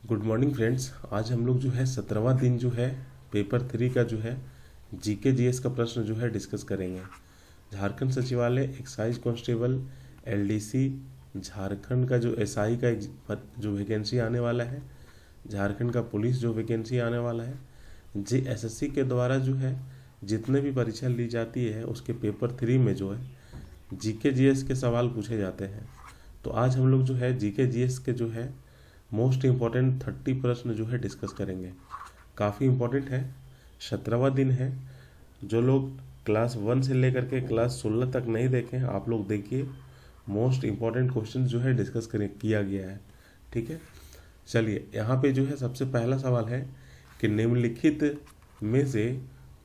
Good morning friends. आज हम लोग जो है 17वां दिन जो है पेपर 3 का जो है जीके जीएस का प्रश्न जो है डिस्कस करेंगे। झारखंड सचिवालय एक्साइज कांस्टेबल एलडीसी झारखंड का जो एसआई का जो वैकेंसी आने वाला है, झारखंड का पुलिस जो वैकेंसी आने वाला है, जेएसएससी के द्वारा जो है जितने भी परीक्षा ली जाती है उसके पेपर 3 में जो है जीके जीएस के सवाल पूछे जाते हैं। तो आज हम लोग जो है जीके जीएस के जो है मोस्ट इम्पॉर्टेंट 30 प्रश्न जो है डिस्कस करेंगे। काफ़ी इम्पोर्टेंट है, 17वां दिन है। जो लोग क्लास 1 से लेकर के क्लास 16 तक नहीं देखे हैं आप लोग देखिए, मोस्ट इम्पॉर्टेंट क्वेश्चन जो है डिस्कस किया गया है। ठीक है, चलिए यहाँ पे जो है सबसे पहला सवाल है कि निम्नलिखित में से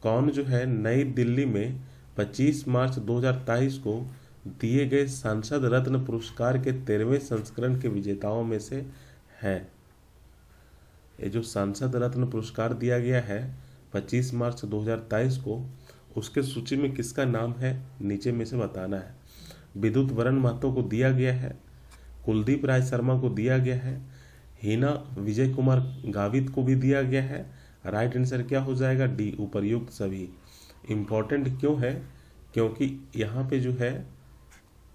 कौन जो है नई दिल्ली में 25 मार्च 2023 को दिए गए सांसद रत्न पुरस्कार के 13वें संस्करण के विजेताओं में से है। ये जो सांसद रत्न पुरस्कार दिया गया है 25 मार्च 2023 को, उसके सूची में किसका नाम है नीचे में से बताना है। विद्युत वरण महतो को दिया गया है, कुलदीप राय शर्मा को दिया गया है, हिना विजय कुमार गावित को भी दिया गया है। राइट आंसर क्या हो जाएगा, डी उपर्युक्त सभी। इम्पोर्टेंट क्यों है, क्योंकि यहाँ पे जो है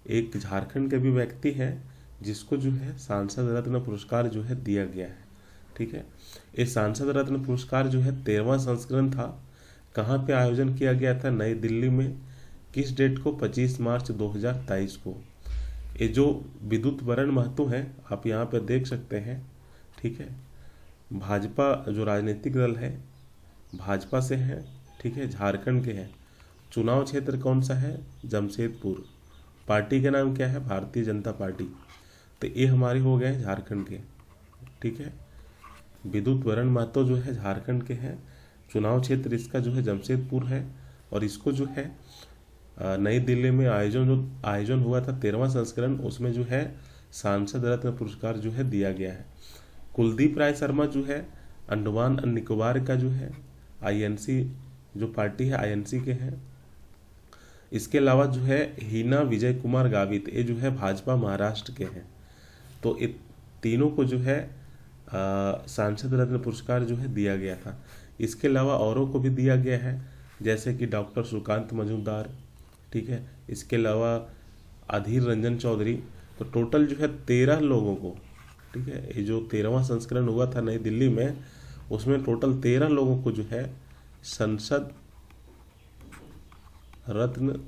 एक झारखंड के भी व्यक्ति है जिसको जो है सांसद रत्न पुरस्कार जो है दिया गया है। ठीक है, इस सांसद रत्न पुरस्कार जो है 13वां संस्करण था। कहाँ पे आयोजन किया गया था, नई दिल्ली में। किस डेट को, 25 मार्च 2023 को। ये जो विद्युत वरण महतो है आप यहाँ पे देख सकते हैं। ठीक है, भाजपा जो राजनीतिक दल है भाजपा से है। ठीक है, झारखंड के हैं। चुनाव क्षेत्र कौन सा है, जमशेदपुर। पार्टी का नाम क्या है, भारतीय जनता पार्टी। तो ये हमारे हो गए झारखंड के। ठीक है, विद्युत वरण महतो जो है झारखंड के हैं, चुनाव क्षेत्र इसका जो है जमशेदपुर है, और इसको जो है नई दिल्ली में आयोजन हुआ था 13वां संस्करण, उसमें जो है सांसद रत्न पुरस्कार जो है दिया गया है। कुलदीप राय शर्मा जो है अंडमान और निकोबार का जो है आईएनसी जो पार्टी है आईएनसी के हैं। इसके अलावा जो है हिना विजय कुमार गावित, ये जो है भाजपा महाराष्ट्र के हैं। तो ये तीनों को जो है सांसद रत्न पुरस्कार जो है दिया गया था। इसके अलावा औरों को भी दिया गया है, जैसे कि डॉक्टर सुकांत मजूमदार। ठीक है, इसके अलावा अधीर रंजन चौधरी। तो टोटल जो है 13 लोगों को, ठीक है, ये जो 13वां संस्करण हुआ था नई दिल्ली में, उसमें टोटल 13 लोगों को जो है संसद रत्न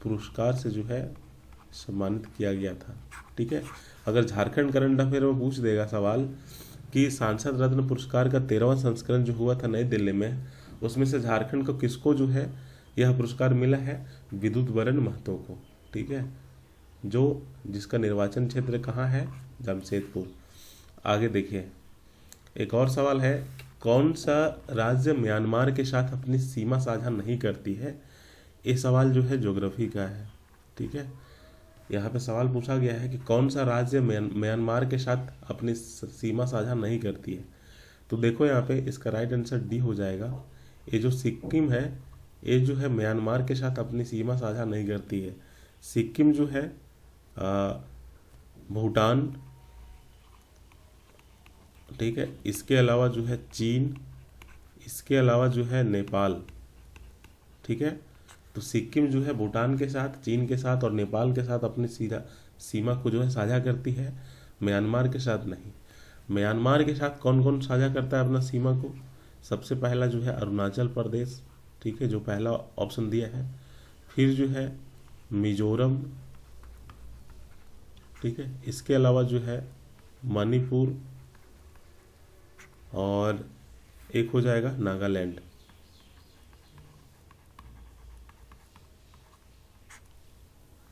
पुरस्कार से जो है सम्मानित किया गया था। ठीक है, अगर झारखंड करंट अफेयर में पूछ देगा सवाल कि सांसद रत्न पुरस्कार का 13वां संस्करण जो हुआ था नई दिल्ली में, उसमें से झारखंड को किसको जो है यह पुरस्कार मिला है, विद्युत वरण महतो को। ठीक है, जो जिसका निर्वाचन क्षेत्र कहाँ है, जमशेदपुर। आगे देखिए, एक और सवाल है, कौन सा राज्य म्यांमार के साथ अपनी सीमा साझा नहीं करती है। ये सवाल जो है ज्योग्राफी का है। ठीक है, यहाँ पे सवाल पूछा गया है कि कौन सा राज्य म्यांमार के साथ अपनी सीमा साझा नहीं करती है। तो देखो यहाँ पे इसका राइट आंसर डी हो जाएगा। ये जो सिक्किम है, ये जो है म्यांमार के साथ अपनी सीमा साझा नहीं करती है। सिक्किम जो है भूटान, ठीक है, इसके अलावा जो है चीन, इसके अलावा जो है नेपाल। ठीक है, तो सिक्किम जो है भूटान के साथ, चीन के साथ और नेपाल के साथ अपनी सीमा को जो है साझा करती है, म्यांमार के साथ नहीं। म्यांमार के साथ कौन कौन साझा करता है अपना सीमा को, सबसे पहला जो है अरुणाचल प्रदेश। ठीक है, जो पहला ऑप्शन दिया है। फिर जो है मिजोरम। ठीक है, इसके अलावा जो है मणिपुर, और एक हो जाएगा नागालैंड।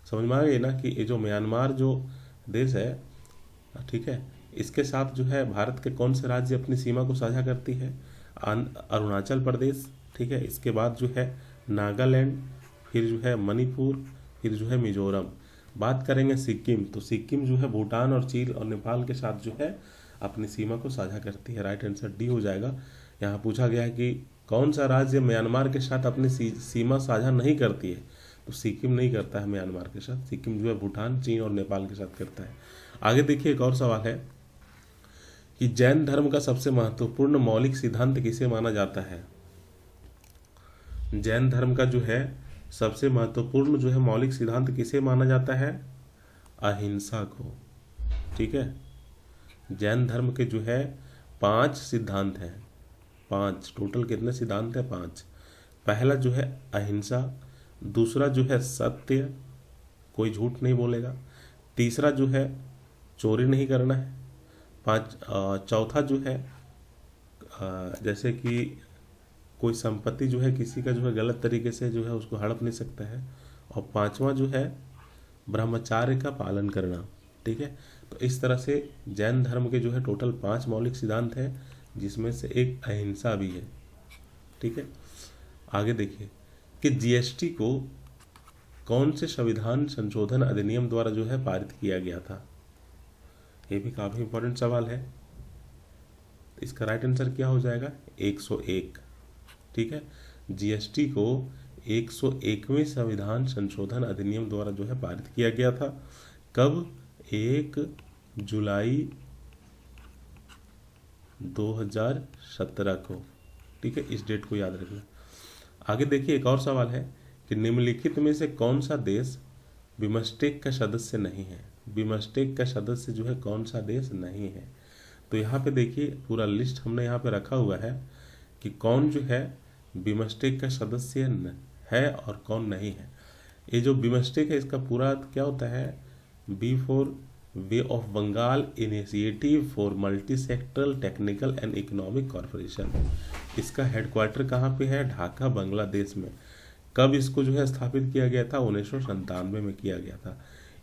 समझ में आ गई ना कि ये जो म्यांमार जो देश है, ठीक है, इसके साथ जो है भारत के कौन से राज्य अपनी सीमा को साझा करती है, अरुणाचल प्रदेश। ठीक है, इसके बाद जो है नागालैंड, फिर जो है मणिपुर, फिर जो है मिजोरम। बात करेंगे सिक्किम, तो सिक्किम जो है भूटान और चीन और नेपाल के साथ जो है अपनी सीमा को साझा करती है। राइट आंसर डी हो जाएगा। यहाँ पूछा गया है कि कौन सा राज्य म्यांमार के साथ अपनी सीमा साझा नहीं करती है, तो सिक्किम नहीं करता है म्यांमार के साथ। सिक्किम जो है भूटान, चीन और नेपाल के साथ करता है। आगे देखिए, एक और सवाल है कि जैन धर्म का सबसे महत्वपूर्ण मौलिक सिद्धांत किसे माना जाता है। जैन धर्म का जो है सबसे महत्वपूर्ण जो है मौलिक सिद्धांत किसे माना जाता है, अहिंसा को। ठीक है, जैन धर्म के जो है 5 सिद्धांत हैं, 5 टोटल कितने सिद्धांत हैं, 5। पहला जो है अहिंसा, दूसरा जो है सत्य, कोई झूठ नहीं बोलेगा, तीसरा जो है चोरी नहीं करना है, चौथा जो है जैसे कि कोई संपत्ति जो है किसी का जो है गलत तरीके से जो है उसको हड़प नहीं सकता है, और 5वां जो है ब्रह्मचार्य का पालन करना। ठीक है, तो इस तरह से जैन धर्म के जो है टोटल 5 मौलिक सिद्धांत हैं, जिसमें से एक अहिंसा भी है। ठीक है, आगे देखिए कि जीएसटी को कौन से संविधान संशोधन अधिनियम द्वारा जो है पारित किया गया था। ये भी काफी इंपॉर्टेंट सवाल है। इसका राइट आंसर क्या हो जाएगा, 101। ठीक है, जीएसटी को 101वें संविधान संशोधन अधिनियम द्वारा जो है पारित किया गया था। कब, 1 जुलाई 2017 को। ठीक है, इस डेट को याद रखना। आगे देखिए एक और सवाल है कि निम्नलिखित में से कौन सा देश बिमस्टेक का सदस्य नहीं है। बिमस्टेक का सदस्य जो है कौन सा देश नहीं है। तो यहाँ पे देखिए पूरा लिस्ट हमने यहाँ पे रखा हुआ है कि कौन जो है बिमस्टेक का सदस्य है और कौन नहीं है। ये जो बिमस्टेक है इसका पूरा क्या होता है, B for Bay of Bengal Initiative for Multi Sectoral Technical and Economic Corporation. इसका हेडक्वार्टर कहाँ पे है, ढाका बांग्लादेश में। कब इसको जो है स्थापित किया गया था, 1997 में किया गया था।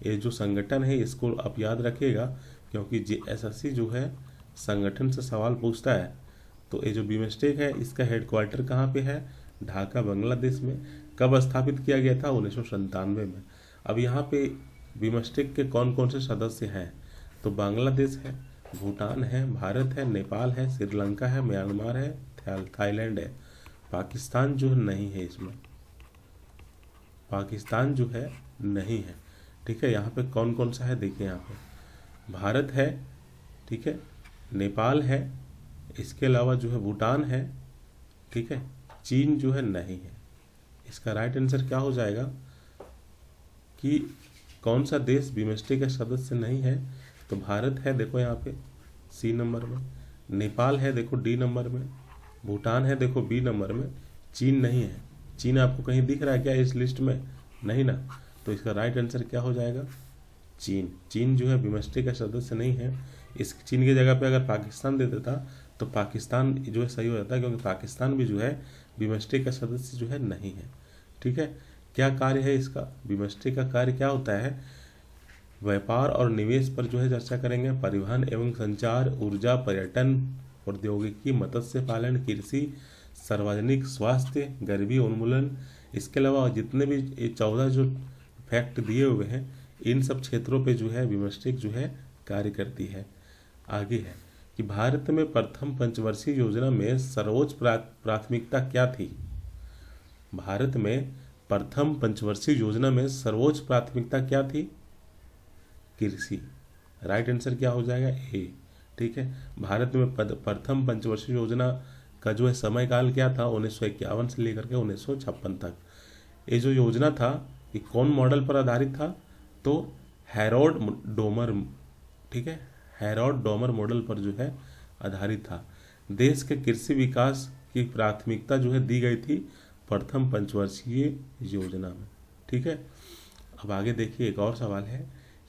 ये जो संगठन है इसको आप याद रखिएगा, क्योंकि जीएसएससी जो है संगठन से सवाल पूछता है। तो ये जो बिमस्टेक है इसका हेडक्वार्टर कहाँ पे है, ढाका बांग्लादेश में। कब स्थापित किया गया था, 1997 में। अब यहाँ पे बिमस्टेक के कौन कौन से सदस्य हैं, तो बांग्लादेश है, भूटान है, भारत है, नेपाल है, श्रीलंका है, म्यांमार है, थाईलैंड है। पाकिस्तान जो नहीं है इसमें, पाकिस्तान जो है नहीं है। ठीक है, यहाँ पे कौन कौन सा है देखिए, यहाँ पे भारत है, ठीक है, नेपाल है, इसके अलावा जो है भूटान है, ठीक है, चीन जो है नहीं है। इसका राइट आंसर क्या हो जाएगा कि कौन सा देश बिमस्टेक का सदस्य नहीं है, तो भारत है देखो यहाँ पे सी नंबर में, नेपाल है देखो डी नंबर में, भूटान है देखो बी नंबर में, चीन नहीं है। चीन आपको कहीं दिख रहा है क्या इस लिस्ट में, नहीं ना। तो इसका राइट आंसर क्या हो जाएगा, चीन। चीन जो है बिमस्टेक का सदस्य नहीं है। इस चीन की जगह पे अगर पाकिस्तान दे देता तो पाकिस्तान जो है सही हो जाता, क्योंकि पाकिस्तान भी जो है बिमस्टेक का सदस्य जो है नहीं है। ठीक है, क्या कार्य है इसका, बिमस्टेक का कार्य क्या होता है, व्यापार और निवेश पर जो है चर्चा करेंगे, परिवहन एवं संचार, ऊर्जा, पर्यटन, प्रौद्योगिकी, मत्स्य पालन, कृषि, सार्वजनिक स्वास्थ्य, गरीबी उन्मूलन। इसके अलावा जितने भी 14 जो फैक्ट दिए हुए हैं इन सब क्षेत्रों पे जो है बिमस्टेक जो है कार्य करती है। आगे है कि भारत में प्रथम पंचवर्षीय योजना में सर्वोच्च प्राथमिकता क्या थी। भारत में प्रथम पंचवर्षीय योजना में सर्वोच्च प्राथमिकता क्या थी, कृषि। राइट आंसर क्या हो जाएगा, ए। ठीक है, भारत में प्रथम पंचवर्षीय योजना का जो है समयकाल क्या था, 1951 से लेकर के 1956 तक। ये जो योजना था ये कौन मॉडल पर आधारित था, तो हैरोल्ड डोमर, ठीक है, हैरोल्ड डोमर मॉडल पर जो है आधारित था। देश के कृषि विकास की प्राथमिकता जो है दी गई थी प्रथम पंचवर्षीय योजना में। ठीक है, अब आगे देखिए एक और सवाल है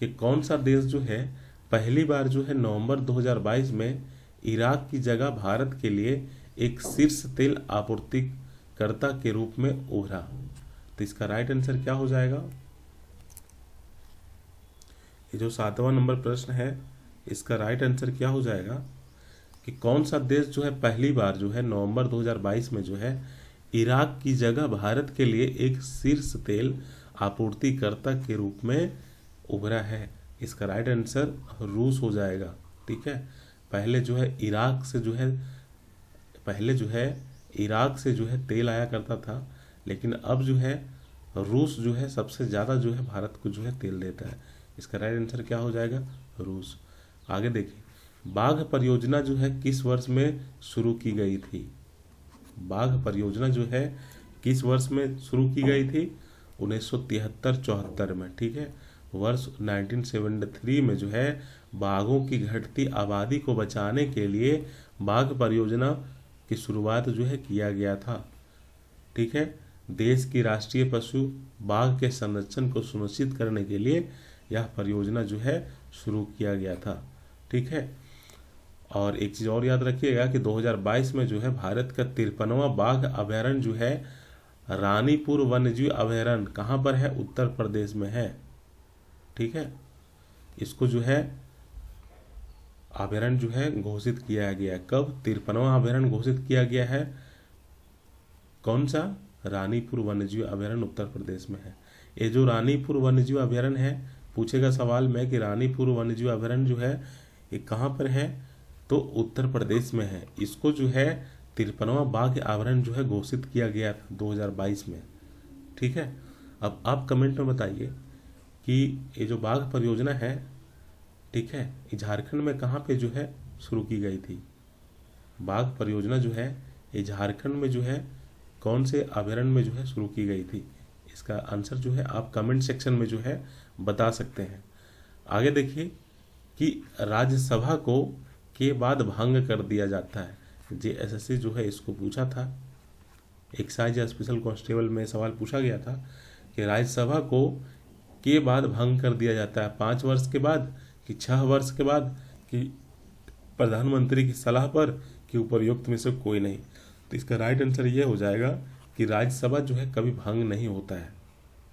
कि कौन सा देश जो है पहली बार जो है नवंबर 2022 में इराक की जगह भारत के लिए एक शीर्ष तेल आपूर्तिकर्ता के रूप में उभरा। तो इसका राइट आंसर क्या हो जाएगा, ये जो 7वां नंबर प्रश्न है इसका राइट आंसर क्या हो जाएगा कि कौन सा देश जो है पहली बार जो है नवंबर 2022 में जो है इराक की जगह भारत के लिए एक शीर्ष तेल आपूर्तिकर्ता के रूप में उभरा है। इसका राइट आंसर रूस हो जाएगा। ठीक है, पहले जो है इराक से जो है तेल आया करता था, लेकिन अब जो है रूस जो है सबसे ज़्यादा जो है भारत को जो है तेल देता है। इसका राइट आंसर क्या हो जाएगा, रूस। आगे देखिए बाघ परियोजना जो है किस वर्ष में शुरू की गई थी? बाघ परियोजना जो है किस वर्ष में शुरू की गई थी? 1973-74 में, ठीक है। वर्ष 1973 में जो है बाघों की घटती आबादी को बचाने के लिए बाघ परियोजना की शुरुआत जो है किया गया था, ठीक है। देश की राष्ट्रीय पशु बाघ के संरक्षण को सुनिश्चित करने के लिए यह परियोजना जो है शुरू किया गया था, ठीक है। और एक चीज़ और याद रखिएगा कि 2022 में जो है भारत का 53वां बाघ अभयारण्य जो है रानीपुर वन्यजीव अभयारण्य कहाँ पर है? उत्तर प्रदेश में है, ठीक है। इसको जो है अभयारण्य जो है घोषित किया गया है। कब? 53वां अभयारण्य घोषित किया गया है। कौन सा? रानीपुर वन्यजीव अभयारण्य उत्तर प्रदेश में है। ये जो रानीपुर वन्यजीव अभयारण्य है, पूछेगा सवाल में कि रानीपुर वन्यजीव अभयारण्य जो है ये कहाँ पर है? तो उत्तर प्रदेश में है। इसको जो है 53वां बाघ अभयारण्य जो है घोषित किया गया था 2022 में, ठीक है। अब आप कमेंट में बताइए कि ये जो बाघ परियोजना है, ठीक है, ये झारखंड में कहाँ पे जो है शुरू की गई थी? बाघ परियोजना जो है ये झारखंड में जो है कौन से अभयारण्य में जो है शुरू की गई थी? इसका आंसर जो है आप कमेंट सेक्शन में जो है बता सकते हैं। आगे देखिए कि राज्यसभा को के बाद भंग कर दिया जाता है। JSSC जो है इसको पूछा था, एक्साइज या स्पेशल कांस्टेबल में सवाल पूछा गया था कि राज्यसभा को के बाद भंग कर दिया जाता है 5 वर्ष के बाद कि 6 वर्ष के बाद कि प्रधानमंत्री की सलाह पर कि उपर्युक्त में से कोई नहीं। तो इसका राइट आंसर ये हो जाएगा कि राज्यसभा जो है कभी भंग नहीं होता है,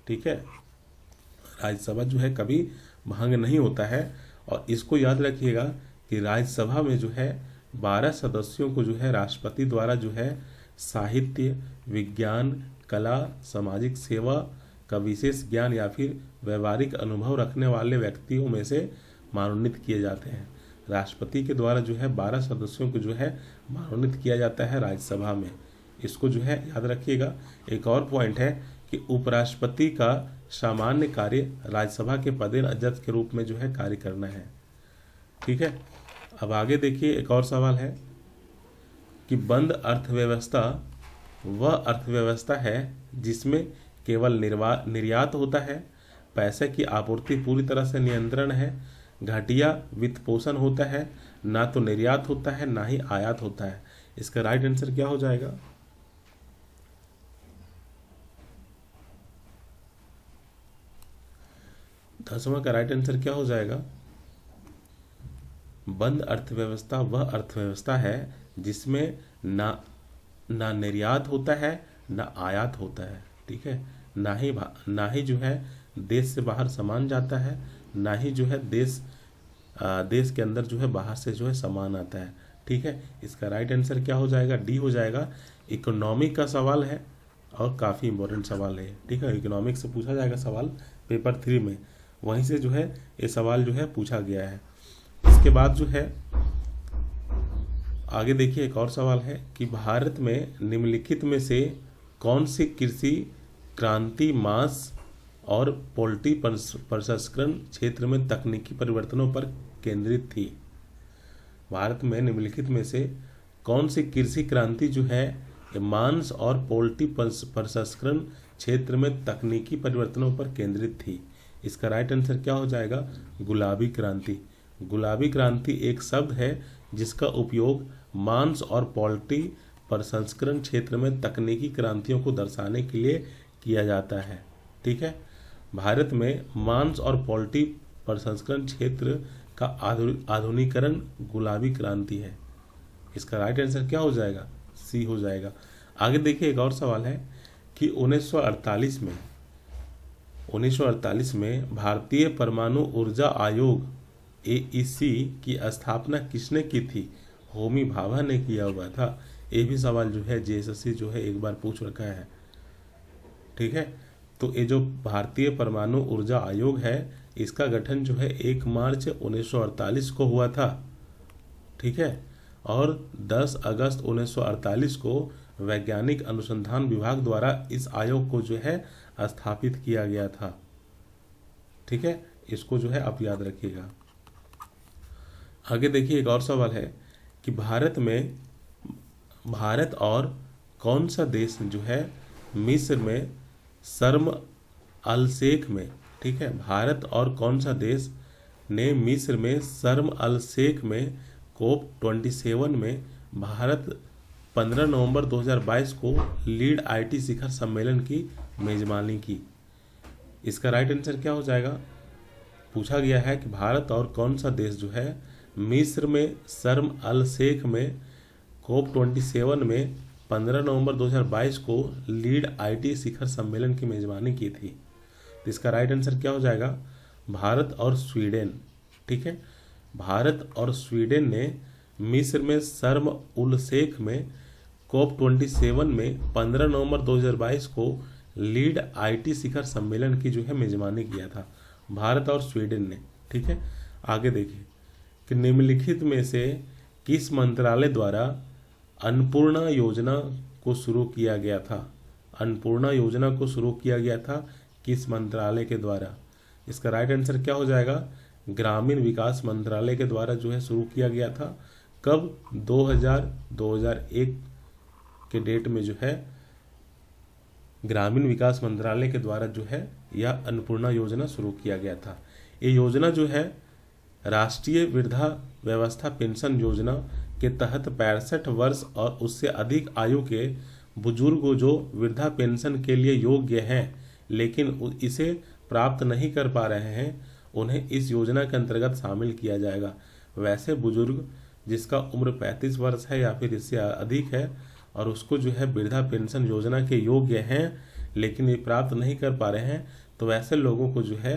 ठीक है। राज्यसभा जो है कभी भंग नहीं होता है। और इसको याद रखिएगा कि राज्यसभा में जो है 12 सदस्यों को जो है राष्ट्रपति द्वारा जो है साहित्य, विज्ञान, कला, सामाजिक सेवा का विशेष ज्ञान या फिर व्यवहारिक अनुभव रखने वाले व्यक्तियों में से मनोनीत किए जाते हैं। राष्ट्रपति के द्वारा जो है 12 सदस्यों को जो है मनोनीत किया जाता है राज्यसभा में। इसको जो है याद रखिएगा। एक और पॉइंट है कि उपराष्ट्रपति का सामान्य कार्य राज्यसभा के पदेन अध्यक्ष के रूप में जो है कार्य करना है, ठीक है। अब आगे देखिए एक और सवाल है कि बंद अर्थव्यवस्था वह अर्थव्यवस्था है जिसमें केवल निर्यात होता है, पैसे की आपूर्ति पूरी तरह से नियंत्रण है, घटिया वित्त पोषण होता है, ना तो निर्यात होता है ना ही आयात होता है। इसका राइट आंसर क्या हो जाएगा? दसवां का राइट आंसर क्या हो जाएगा? बंद अर्थव्यवस्था वह अर्थव्यवस्था है जिसमें ना निर्यात होता है ना आयात होता है, ठीक है। ना ही जो है देश से बाहर सामान जाता है, ना ही जो है देश के अंदर जो है बाहर से जो है सामान आता है, ठीक है। इसका राइट आंसर क्या हो जाएगा? डी हो जाएगा। इकोनॉमिक का सवाल है और काफ़ी इंपॉर्टेंट सवाल है, ठीक है। इकोनॉमिक से पूछा जाएगा सवाल पेपर 3 में, वहीं से जो है ये सवाल जो है पूछा गया है। इसके बाद जो है आगे देखिए एक और सवाल है कि भारत में निम्नलिखित में से कौन सी कृषि क्रांति मांस और पोल्ट्री प्रसंस्करण क्षेत्र में तकनीकी परिवर्तनों पर केंद्रित थी? भारत में निम्नलिखित में से कौन सी कृषि क्रांति जो है मांस और पोल्ट्री प्रसंस्करण क्षेत्र में तकनीकी परिवर्तनों पर केंद्रित थी? इसका राइट आंसर क्या हो जाएगा? गुलाबी क्रांति। गुलाबी क्रांति एक शब्द है जिसका उपयोग मांस और पोल्ट्री प्रसंस्करण क्षेत्र में तकनीकी क्रांतियों को दर्शाने के लिए किया जाता है, ठीक है। भारत में मांस और पोल्ट्री प्रसंस्करण क्षेत्र का आधुनिकीकरण गुलाबी क्रांति है। इसका राइट आंसर क्या हो जाएगा? सी हो जाएगा। आगे देखिए एक और सवाल है कि 1948 में भारतीय परमाणु ऊर्जा आयोग AEC की स्थापना किसने की थी? होमी भाभा ने किया हुआ था। ये भी सवाल जो है JSSC जो है एक बार पूछ रखा है, ठीक है। तो ये जो भारतीय परमाणु ऊर्जा आयोग है इसका गठन जो है 1 मार्च 1948 को हुआ था, ठीक है। और 10 अगस्त 1948 को वैज्ञानिक अनुसंधान विभाग द्वारा इस आयोग को जो है स्थापित किया गया था, ठीक है। इसको जो है आप याद रखिएगा। आगे देखिए एक और सवाल है कि भारत और कौन सा देश जो है मिस्र में शर्म अल शेख में, ठीक है, भारत और कौन सा देश ने मिस्र में शर्म अल शेख में कोप 27 में भारत 15 नवंबर 2022 को लीड आईटी शिखर सम्मेलन की मेजबानी की। इसका राइट आंसर क्या हो जाएगा? पूछा गया है कि भारत और कौन सा देश जो है मिस्र में शर्म अल शेख में कोप 27 में 15 नवंबर 2022 को लीड आईटी शिखर सम्मेलन की मेजबानी की थी। तो इसका राइट आंसर क्या हो जाएगा? भारत और स्वीडन, ठीक है। भारत और स्वीडन ने मिस्र में शर्म उल शेख में कोप 27 में 15 नवंबर 2022 को लीड आईटी शिखर सम्मेलन की जो है मेजबानी किया था, भारत और स्वीडन ने, ठीक है। आगे देखिए कि निम्नलिखित में से किस मंत्रालय द्वारा अन्नपूर्णा योजना को शुरू किया गया था? अन्नपूर्णा योजना को शुरू किया गया था किस मंत्रालय के द्वारा? इसका राइट आंसर क्या हो जाएगा? ग्रामीण विकास मंत्रालय के द्वारा जो है शुरू किया गया था। कब? 2001 के डेट में जो है ग्रामीण विकास मंत्रालय के द्वारा जो है यह अन्नपूर्णा योजना शुरू किया गया था। ये योजना जो है राष्ट्रीय वृद्धा व्यवस्था पेंशन योजना के तहत 65 वर्ष और उससे अधिक आयु के बुजुर्ग जो वृद्धा पेंशन के लिए योग्य हैं लेकिन इसे प्राप्त नहीं कर पा रहे हैं, उन्हें इस योजना के अंतर्गत शामिल किया जाएगा। वैसे बुजुर्ग जिसका उम्र 35 वर्ष है या फिर इससे अधिक है और उसको जो है वृद्धा पेंशन योजना के योग्य हैं लेकिन ये प्राप्त नहीं कर पा रहे हैं, तो वैसे लोगों को जो है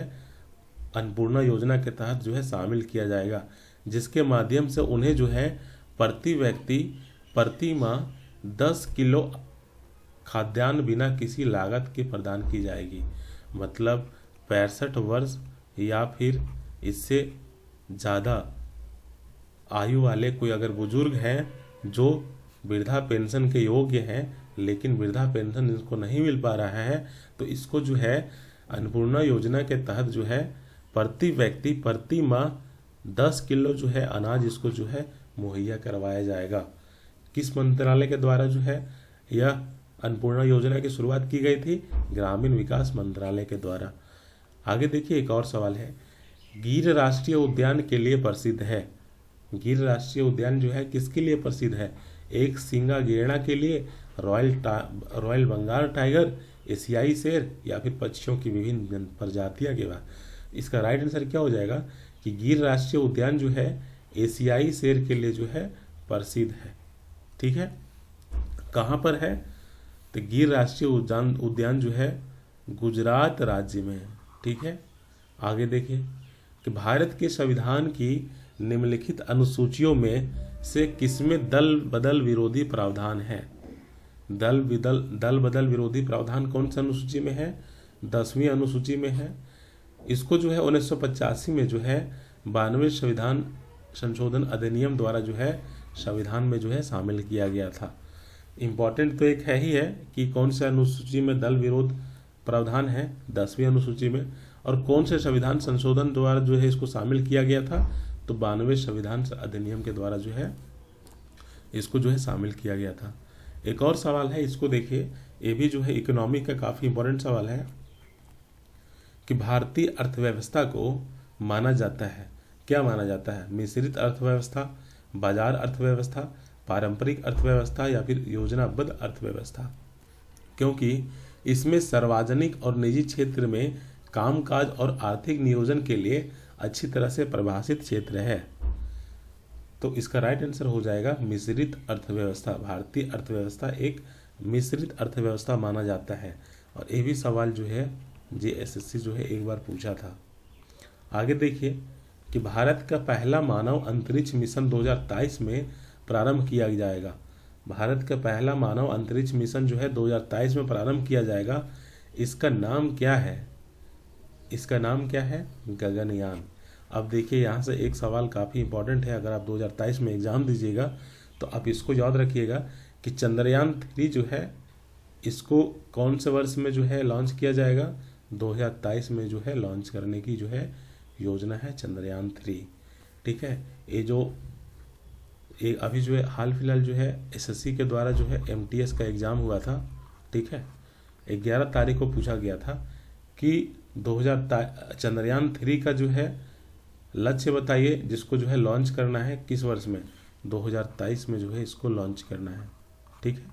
अन्नपूर्णा योजना के तहत जो है शामिल किया जाएगा, जिसके माध्यम से उन्हें जो है प्रति व्यक्ति प्रति माह 10 किलो खाद्यान्न बिना किसी लागत के प्रदान की जाएगी। मतलब 65 वर्ष या फिर इससे ज़्यादा आयु वाले कोई अगर बुजुर्ग हैं जो वृद्धा पेंशन के योग्य हैं लेकिन वृद्धा पेंशन इसको नहीं मिल पा रहा है, तो इसको जो है अन्नपूर्णा योजना के तहत जो है प्रति व्यक्ति प्रति माह 10 किलो जो है अनाज इसको जो है मुहैया करवाया जाएगा। किस मंत्रालय के द्वारा जो है यह अन्नपूर्णा योजना की शुरुआत की गई थी? ग्रामीण विकास मंत्रालय के द्वारा। आगे देखिए एक और सवाल है, गिर राष्ट्रीय उद्यान के लिए प्रसिद्ध है। गिर राष्ट्रीय उद्यान जो है किसके लिए प्रसिद्ध है? एक सींगा गैंडा के लिए, रॉयल बंगाल टाइगर, एशियाई शेर या फिर पक्षियों की विभिन्न प्रजातियां के बाद? इसका राइट आंसर क्या हो जाएगा कि गिर राष्ट्रीय उद्यान जो है एशियाई शेर के लिए जो है प्रसिद्ध है, ठीक है। कहाँ पर है? तो गिर राष्ट्रीय उद्यान जो है गुजरात राज्य में है, ठीक है। आगे देखिए कि भारत के संविधान की निम्नलिखित अनुसूचियों में से किसमें दल बदल विरोधी प्रावधान है? दल बदल विरोधी प्रावधान कौन सी अनुसूची में है? 10वीं अनुसूची में है। इसको जो है 1985 में जो है 92वें संविधान संशोधन अधिनियम द्वारा जो है संविधान में जो है शामिल किया गया था। इम्पॉर्टेंट तो एक है ही है कि कौन से अनुसूची में दल विरोध प्रावधान है, 10वीं अनुसूची में, और कौन से संविधान संशोधन द्वारा जो है इसको शामिल किया गया था, तो 92वें संविधान अधिनियम के द्वारा जो है इसको जो है शामिल किया गया था। एक और सवाल है, इसको देखिए, ये भी जो है इकोनॉमी का काफ़ी इंपॉर्टेंट सवाल है कि भारतीय अर्थव्यवस्था को माना जाता है, क्या माना जाता है? मिश्रित अर्थव्यवस्था, बाजार अर्थव्यवस्था, पारंपरिक अर्थव्यवस्था या फिर योजनाबद्ध अर्थव्यवस्था? क्योंकि इसमें सार्वजनिक और निजी क्षेत्र में कामकाज और आर्थिक नियोजन के लिए अच्छी तरह से परिभाषित क्षेत्र है। तो इसका राइट आंसर हो जाएगा मिश्रित अर्थव्यवस्था। भारतीय अर्थव्यवस्था एक मिश्रित अर्थव्यवस्था माना जाता है, और ये भी सवाल जो है JSSC जो है एक बार पूछा था। आगे देखिए कि भारत का पहला मानव अंतरिक्ष मिशन 2023 में प्रारंभ किया जाएगा। भारत का पहला मानव अंतरिक्ष मिशन जो है 2023 में प्रारंभ किया जाएगा। इसका नाम क्या है? इसका नाम क्या है? गगनयान। अब देखिए यहाँ से एक सवाल काफ़ी इंपॉर्टेंट है, अगर आप 2023 में एग्ज़ाम दीजिएगा तो आप इसको याद रखिएगा कि चंद्रयान 3 जो है इसको कौन से वर्ष में जो है लॉन्च किया जाएगा? 2023 में जो है लॉन्च करने की जो है योजना है चंद्रयान 3, ठीक है। ये अभी जो है हाल फिलहाल जो है एसएससी के द्वारा जो है एमटीएस का एग्ज़ाम हुआ था, ठीक है। 11 तारीख को पूछा गया था कि 2000 चंद्रयान 3 का जो है लक्ष्य बताइए, जिसको जो है लॉन्च करना है किस वर्ष में, 2023 में जो है इसको लॉन्च करना है, ठीक है।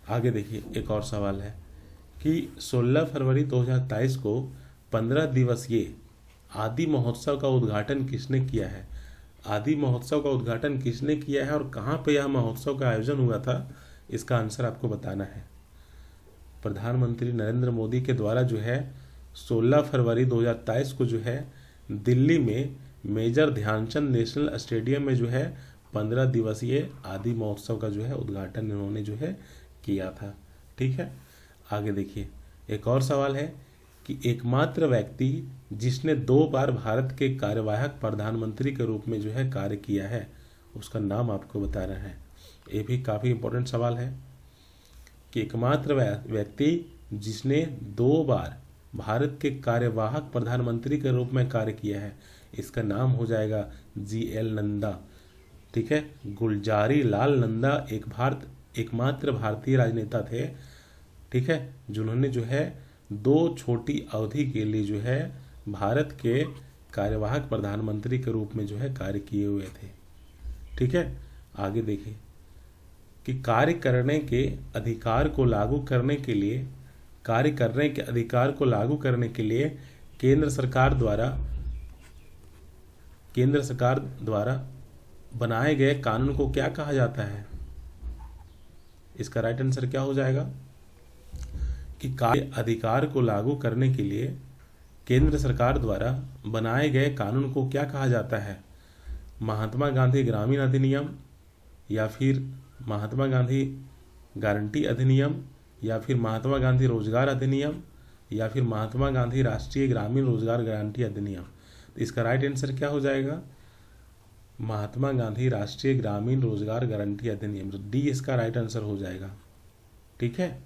आगे देखिए एक और सवाल है कि 16 फरवरी 2023 को 15 दिवसीय आदि महोत्सव का उद्घाटन किसने किया है। आदि महोत्सव का उद्घाटन किसने किया है और कहाँ पे यह महोत्सव का आयोजन हुआ था, इसका आंसर आपको बताना है। प्रधानमंत्री नरेंद्र मोदी के द्वारा जो है 16 फरवरी 2023 को जो है दिल्ली में मेजर ध्यानचंद नेशनल स्टेडियम में जो है 15 दिवसीय आदि महोत्सव का जो है उद्घाटन इन्होंने जो है किया था, ठीक है। आगे देखिए एक और सवाल है कि एकमात्र व्यक्ति जिसने 2 बार भारत के कार्यवाहक प्रधानमंत्री के रूप में जो है कार्य किया है, उसका नाम आपको बताना है। ये भी काफ़ी इंपॉर्टेंट सवाल है कि एकमात्र व्यक्ति जिसने 2 बार भारत के कार्यवाहक प्रधानमंत्री के रूप में कार्य किया है, इसका नाम हो जाएगा GL नंदा, ठीक है। गुलजारी लाल नंदा एकमात्र भारतीय राजनेता थे, ठीक है, जिन्होंने जो है 2 छोटी अवधि के लिए जो है भारत के कार्यवाहक प्रधानमंत्री के रूप में जो है कार्य किए हुए थे, ठीक है। आगे देखिए कि कार्य करने के अधिकार को लागू करने के लिए केंद्र सरकार द्वारा बनाए गए कानून को क्या कहा जाता है। इसका राइट आंसर क्या हो जाएगा कि कार्य अधिकार को लागू करने के लिए केंद्र सरकार द्वारा बनाए गए कानून को क्या कहा जाता है। महात्मा गांधी ग्रामीण अधिनियम, या फिर महात्मा गांधी गारंटी अधिनियम, या फिर महात्मा गांधी रोजगार अधिनियम, या फिर महात्मा गांधी राष्ट्रीय ग्रामीण रोजगार गारंटी अधिनियम। तो इसका राइट आंसर क्या हो जाएगा, महात्मा गांधी राष्ट्रीय ग्रामीण रोजगार गारंटी अधिनियम। तो डी इसका राइट आंसर हो जाएगा, ठीक है।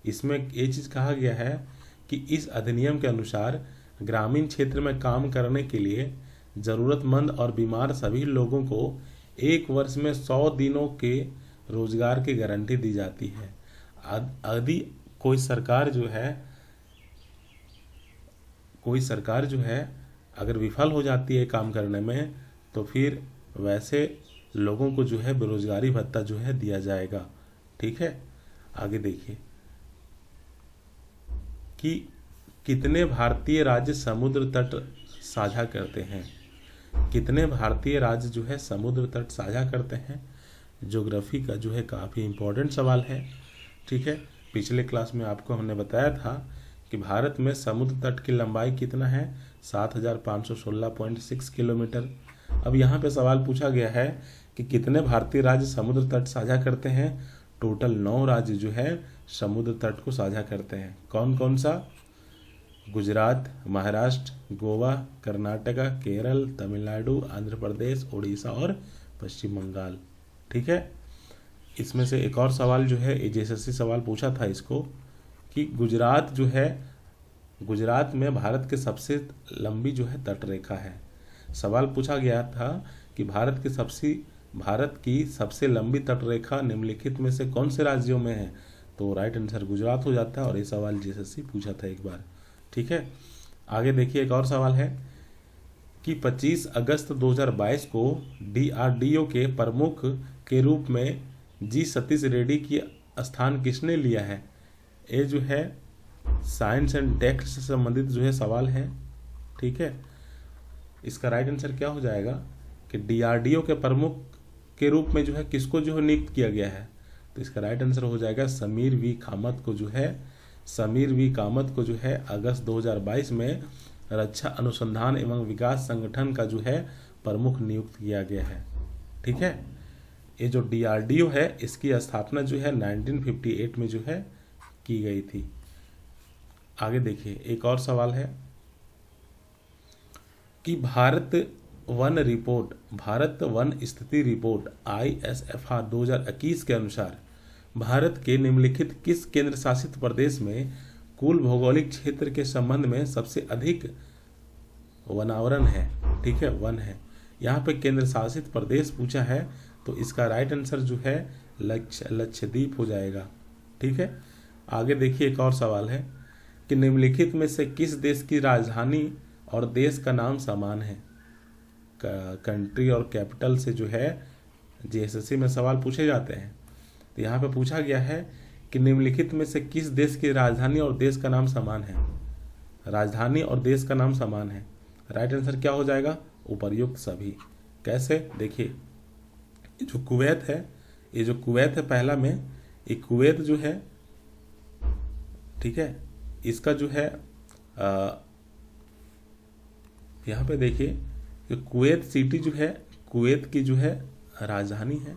इसमें ये चीज़ कहा गया है कि इस अधिनियम के अनुसार ग्रामीण क्षेत्र में काम करने के लिए ज़रूरतमंद और बीमार सभी लोगों को 1 वर्ष में 100 दिनों के रोजगार की गारंटी दी जाती है। यदि कोई सरकार जो है अगर विफल हो जाती है काम करने में, तो फिर वैसे लोगों को जो है बेरोजगारी भत्ता जो है दिया जाएगा, ठीक है। आगे देखिए कि कितने भारतीय राज्य समुद्र तट साझा करते हैं। कितने भारतीय राज्य जो है समुद्र तट साझा करते हैं, ज्योग्राफी का जो है काफ़ी इम्पोर्टेंट सवाल है, ठीक है। पिछले क्लास में आपको हमने बताया था कि भारत में समुद्र तट की लंबाई कितना है, 7516.6 किलोमीटर। अब यहाँ पे सवाल पूछा गया है कि कितने भारतीय राज्य समुद्र तट साझा करते हैं। टोटल 9 राज्य जो है समुद्र तट को साझा करते हैं। कौन कौन सा, गुजरात, महाराष्ट्र, गोवा, कर्नाटका, केरल, तमिलनाडु, आंध्र प्रदेश, उड़ीसा और पश्चिम बंगाल, ठीक है। इसमें से एक और सवाल जो है एसएससी सवाल पूछा था इसको कि गुजरात में भारत के सबसे लंबी जो है तट रेखा है। सवाल पूछा गया था कि भारत की सबसे लंबी तट रेखा निम्नलिखित में से कौन से राज्यों में है, तो राइट आंसर गुजरात हो जाता है। और ये सवाल एसएससी पूछा था एक बार, ठीक है। आगे देखिए एक और सवाल है कि 25 अगस्त 2022 को DRDO के प्रमुख के रूप में जी सतीश रेड्डी की स्थान किसने लिया है। ये जो है साइंस एंड टेक से संबंधित जो है सवाल है, ठीक है। इसका राइट आंसर क्या हो जाएगा कि DRDO के प्रमुख के रूप में जो है किसको जो है नियुक्त किया गया है, तो इसका राइट आंसर हो जाएगा समीर वी कामत को जो है अगस्त 2022 में रक्षा अनुसंधान एवं विकास संगठन का जो है प्रमुख नियुक्त किया गया है, ठीक है। ये जो DRDO है इसकी स्थापना जो है 1958 में जो है की गई थी। आगे देखिए एक और सवाल है कि भारत वन स्थिति रिपोर्ट ISFR 2021 के अनुसार भारत के निम्नलिखित किस केंद्र शासित प्रदेश में कुल भौगोलिक क्षेत्र के संबंध में सबसे अधिक वनावरण है, ठीक है, वन है। यहाँ पे केंद्र शासित प्रदेश पूछा है तो इसका राइट आंसर जो है लक्षद्वीप हो जाएगा। ठीक है, आगे देखिए एक और सवाल है कि निम्नलिखित में से किस देश की राजधानी और देश का नाम समान है। कंट्री और कैपिटल से जो है जीएसएससी में सवाल पूछे जाते हैं। तो यहाँ पे पूछा गया है कि निम्नलिखित में से किस देश की राजधानी और देश का नाम समान है। राजधानी और देश का नाम समान है, राइट आंसर क्या हो जाएगा, उपर्युक्त सभी। कैसे, देखिए जो कुवैत है, ये जो कुवैत है पहला में, ये कुवैत जो है, ठीक है, इसका जो है यहाँ पे देखिए कि कुवैत सिटी जो है कुवैत की जो है राजधानी है,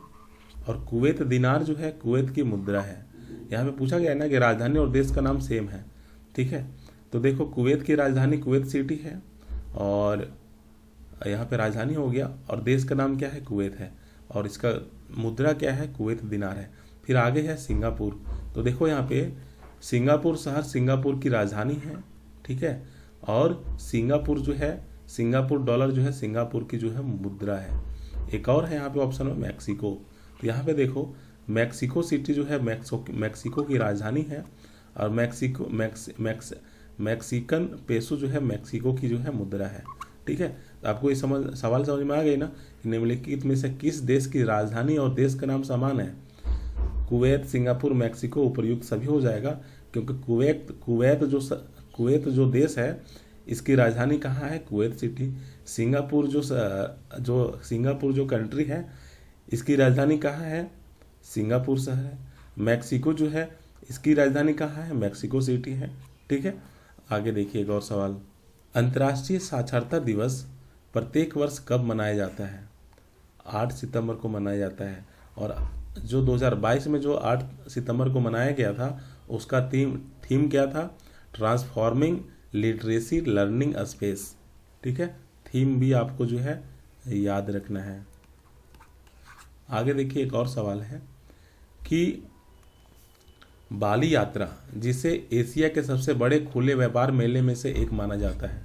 और कुवैत दिनार जो है कुवैत की मुद्रा है। यहाँ पे पूछा गया है ना कि राजधानी और देश का नाम सेम है। ठीक है, तो देखो कुवैत की राजधानी कुवैत सिटी है, और यहाँ पे राजधानी हो गया, और देश का नाम क्या है, कुवैत है, और इसका मुद्रा क्या है, कुवैत दिनार है। फिर आगे है सिंगापुर। तो देखो यहाँ पे सिंगापुर शहर सिंगापुर की राजधानी है। ठीक है, और सिंगापुर जो है, सिंगापुर डॉलर जो है सिंगापुर की जो है मुद्रा है। एक और है यहाँ पे ऑप्शन में मैक्सिको। तो यहाँ पे देखो मैक्सिको सिटी जो है मैक्सिको की राजधानी है, और मैक्सिकन पेसो जो है मैक्सिको की जो है मुद्रा है। ठीक है, तो आपको ये सवाल समझ में आ गई ना, निम्नलिखित में से किस देश की राजधानी और देश का नाम समान है। कुवैत, सिंगापुर, मैक्सिको उपर्युक्त सभी हो जाएगा, क्योंकि कुवैत जो देश है इसकी राजधानी कहाँ है, कुवैत सिटी। सिंगापुर सिंगापुर जो कंट्री है इसकी राजधानी कहाँ है, सिंगापुर शहर है। मैक्सिको जो है इसकी राजधानी कहाँ है, मैक्सिको सिटी है। ठीक है, आगे देखिए एक और सवाल, अंतर्राष्ट्रीय साक्षरता दिवस प्रत्येक वर्ष कब मनाया जाता है। 8 सितंबर को मनाया जाता है, और जो 2022 में जो 8 सितंबर को मनाया गया था उसका थीम क्या था, ट्रांसफॉर्मिंग लिटरेसी लर्निंग स्पेस। ठीक है, थीम भी आपको जो है याद रखना है। आगे देखिए एक और सवाल है कि बाली यात्रा, जिसे एशिया के सबसे बड़े खुले व्यापार मेले में से एक माना जाता है,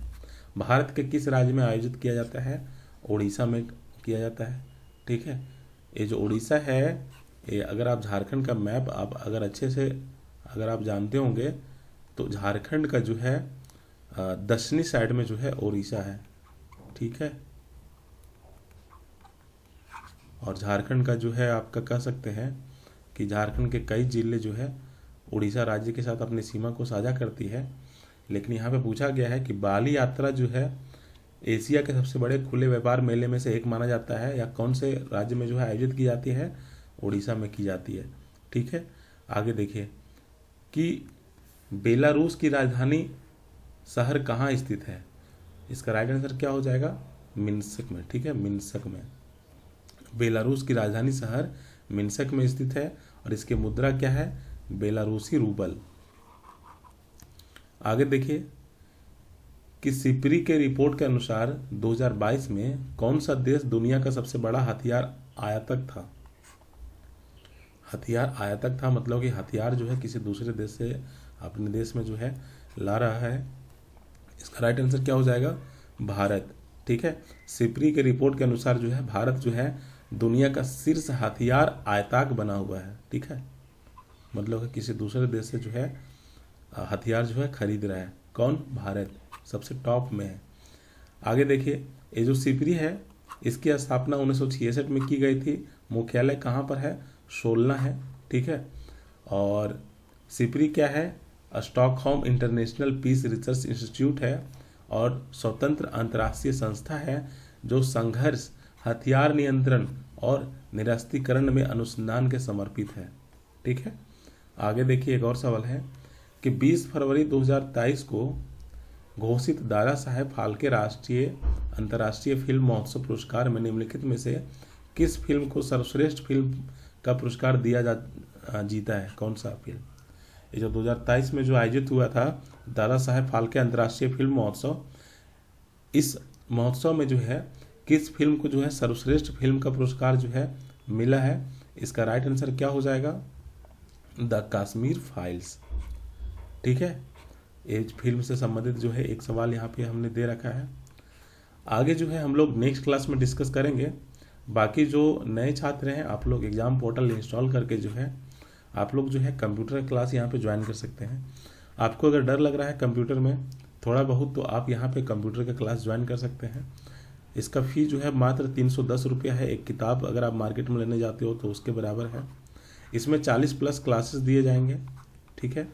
भारत के किस राज्य में आयोजित किया जाता है, उड़ीसा में किया जाता है। ठीक है, ये जो उड़ीसा है, ये अगर आप झारखंड का मैप आप अगर अच्छे से अगर आप जानते होंगे तो झारखंड का जो है दक्षिणी साइड में जो है उड़ीसा है। ठीक है, और झारखंड का जो है आपका कह सकते हैं कि झारखंड के कई जिले जो है उड़ीसा राज्य के साथ अपनी सीमा को साझा करती है। लेकिन यहाँ पे पूछा गया है कि बाली यात्रा जो है एशिया के सबसे बड़े खुले व्यापार मेले में से एक माना जाता है, या कौन से राज्य में जो है आयोजित की जाती है, उड़ीसा में की जाती है। ठीक है, आगे देखिए कि बेलारूस की राजधानी शहर कहाँ स्थित है, इसका राइट आंसर क्या हो जाएगा, मिन्स्क में। ठीक है, मिन्स्क में, बेलारूस की राजधानी शहर मिन्स्क में स्थित है, और इसकी मुद्रा क्या है, बेलारूसी रूबल। आगे देखिए कि सिपरी के रिपोर्ट के अनुसार 2022 में कौन सा देश दुनिया का सबसे बड़ा हथियार आयातक था। हथियार आयातक था मतलब कि हथियार जो है किसी दूसरे देश से अपने देश में जो है ला रहा है। इसका राइट आंसर क्या हो जाएगा, भारत। ठीक है, सिपरी के रिपोर्ट के अनुसार जो है भारत जो है दुनिया का शीर्ष हथियार आयातक बना हुआ है। ठीक है, मतलब कि किसी दूसरे देश से जो है हथियार जो है खरीद रहा है। कौन, भारत सबसे टॉप में है। आगे देखिए ये जो सिपरी है इसकी स्थापना 1966 में की गई थी। मुख्यालय कहाँ पर है, सोलना है। ठीक है, और सिपरी क्या है, Stockholm International Peace Research Institute है, और स्वतंत्र अंतर्राष्ट्रीय संस्था है जो संघर्ष, हथियार नियंत्रण और निरस्त्रीकरण में अनुसंधान के समर्पित है। ठीक है, आगे देखिए एक और सवाल है कि 20 फरवरी 2023 को घोषित दादा साहेब फाल्के राष्ट्रीय अंतर्राष्ट्रीय फिल्म महोत्सव पुरस्कार में निम्नलिखित में से किस फिल्म को सर्वश्रेष्ठ फिल्म का पुरस्कार जीता है, कौन सा फिल्म। ये जो 2023 में जो आयोजित हुआ था दादा साहेब फाल्के अंतर्राष्ट्रीय फिल्म महोत्सव, इस महोत्सव में जो है किस फिल्म को जो है सर्वश्रेष्ठ फिल्म का पुरस्कार जो है मिला है। इसका राइट आंसर क्या हो जाएगा, द कश्मीर फाइल्स। ठीक है, ये फिल्म से संबंधित जो है एक सवाल यहाँ पे हमने दे रखा है। आगे जो है हम लोग नेक्स्ट क्लास में डिस्कस करेंगे। बाकी जो नए छात्र हैं, आप लोग एग्ज़ाम पोर्टल इंस्टॉल करके जो है आप लोग जो है कंप्यूटर क्लास यहाँ पे ज्वाइन कर सकते हैं। आपको अगर डर लग रहा है कंप्यूटर में थोड़ा बहुत, तो आप यहाँ पे कंप्यूटर का क्लास ज्वाइन कर सकते हैं। इसका फ़ी जो है मात्र 310 रुपया है। एक किताब अगर आप मार्केट में लेने जाते हो तो उसके बराबर है। इसमें 40+ क्लासेस दिए जाएंगे, ठीक है।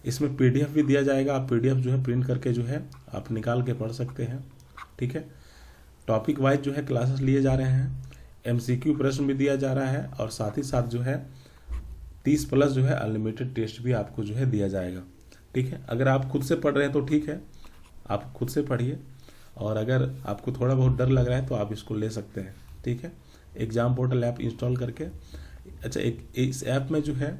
इसमें PDF भी दिया जाएगा, आप PDF जो है प्रिंट करके जो है आप निकाल के पढ़ सकते हैं, ठीक है। टॉपिक वाइज जो है क्लासेस लिए जा रहे हैं, MCQ प्रश्न भी दिया जा रहा है, और साथ ही साथ जो है 30+ जो है अनलिमिटेड टेस्ट भी आपको जो है दिया जाएगा, ठीक है। अगर आप खुद से पढ़ रहे हैं तो ठीक है, आप खुद से पढ़िए, और अगर आपको थोड़ा बहुत डर लग रहा है तो आप इसको ले सकते हैं, ठीक है। एग्ज़ाम पोर्टल ऐप इंस्टॉल करके। अच्छा, इस ऐप में जो है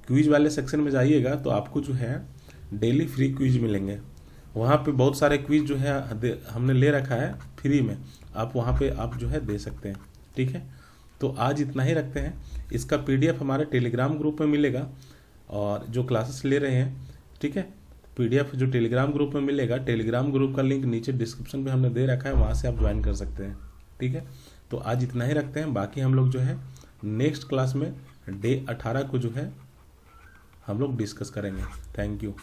क्विज वाले सेक्शन में जाइएगा तो आपको जो है डेली फ्री क्विज मिलेंगे। वहाँ पे बहुत सारे क्विज जो है हमने ले रखा है फ्री में, आप वहाँ पे आप जो है दे सकते हैं, ठीक है। तो आज इतना ही रखते हैं। इसका PDF हमारे टेलीग्राम ग्रुप में मिलेगा, और जो क्लासेस ले रहे हैं, ठीक है, PDF जो टेलीग्राम ग्रुप में मिलेगा, टेलीग्राम ग्रुप का लिंक नीचे डिस्क्रिप्शन में हमने दे रखा है, वहाँ से आप ज्वाइन कर सकते हैं, ठीक है। तो आज इतना ही रखते हैं। बाकी हम लोग जो है नेक्स्ट क्लास में डे 18 को जो है हम लोग डिस्कस करेंगे। Thank you.